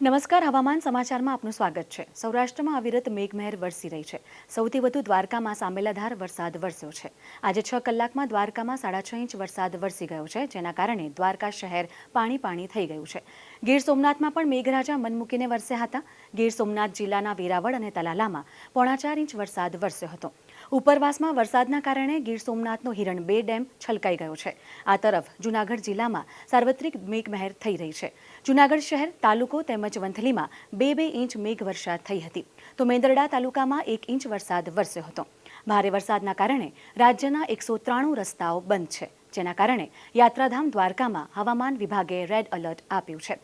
નમસ્કાર હવામાન સમાચારમાં આપનું સ્વાગત છે। સૌરાષ્ટ્રમાં અવિરત મેઘમહેર વરસી રહી છે। સૌથી વધુ દ્વારકામાં સાંબેલાધાર વરસાદ વરસ્યો છે। આજે 6 કલાકમાં દ્વારકામાં 6.5 ઇંચ વરસાદ વરસી ગયો છે, જેના કારણે દ્વારકા શહેર પાણી થઈ ગયું છે। ગીર સોમનાથમાં પણ મેઘરાજા મન મૂકીને વરસ્યા હતા। ગીર સોમનાથ જિલ્લાના વેરાવળ અને તલાલામાં 4.5 ઇંચ વરસાદ વરસ્યો હતો। ઉપરવાસમાં વરસાદના કારણે ગીર સોમનાથનો હિરણ 2 ડેમ છલકાઈ ગયો છે। આ તરફ જૂનાગઢ જિલ્લામાં સાર્વત્રિક મેઘમહેર થઈ રહી છે। જૂનાગઢ શહેર તાલુકો તેમજ વંથલીમાં 2 ઇંચ મેઘવર્ષા થઈ હતી, તો મેંદરડા તાલુકામાં 1 ઇંચ વરસાદ વરસ્યો હતો। ભારે વરસાદના કારણે રાજ્યના 193 રસ્તાઓ બંધ છે, જેના કારણે યાત્રાધામ દ્વારકામાં હવામાન વિભાગે રેડ એલર્ટ આપ્યું છે।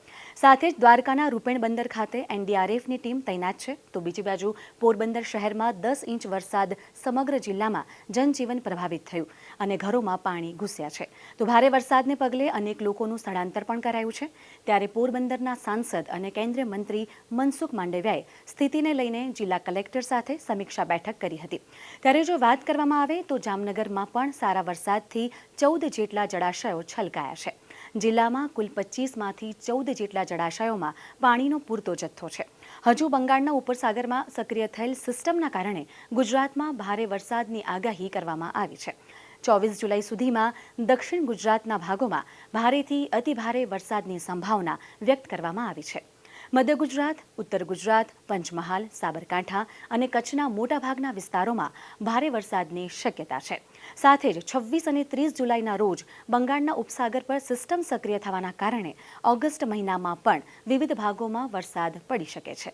સાથે જ દ્વારકાના રૂપેણ બંદર ખાતે એનડીઆરએફની ટીમ તૈનાત છે, તો બીજી બાજુ પોરબંદર શહેરમાં 10 ઇંચ વરસાદ સમગ્ર જિલ્લામાં જનજીવન પ્રભાવિત થયું અને ઘરોમાં પાણી ઘૂસ્યા છે। તો ભારે વરસાદને પગલે અનેક લોકોનું સ્થળાંતર પણ કરાયું છે। ત્યારે પોરબંદરના સાંસદ અને કેન્દ્રીય મંત્રી મનસુખ માંડવિયાએ સ્થિતિને લઈને જિલ્લા કલેક્ટર સાથે સમીક્ષા બેઠક કરી હતી। ત્યારે જો વાત કરવામાં આવે તો જામનગરમાં પણ સારા વરસાદથી 14 જેટલા જળાશયો છલકાયા છે। જિલ્લામાં કુલ 25માંથી 14 જેટલા જળાશયોમાં પાણીનો પૂરતો જથ્થો છે। હજુ બંગાળના ઉપસાગરમાં સક્રિય થયેલ સિસ્ટમના કારણે ગુજરાતમાં ભારે વરસાદની આગાહી કરવામાં આવી છે। 24 જુલાઈ સુધીમાં દક્ષિણ ગુજરાતના ભાગોમાં ભારેથી અતિભારે વરસાદની સંભાવના વ્યક્ત કરવામાં આવી છે। મધ્ય ગુજરાત, ઉત્તર ગુજરાત, પંચમહાલ, સાબરકાંઠા અને કચ્છના મોટાભાગના વિસ્તારોમાં ભારે વરસાદની શક્યતા છે। સાથે જ 26 અને 30 જુલાઈના રોજ બંગાળના ઉપસાગર પર સિસ્ટમ સક્રિય થવાના કારણે ઓગસ્ટ મહિનામાં પણ વિવિધ ભાગોમાં વરસાદ પડી શકે છે।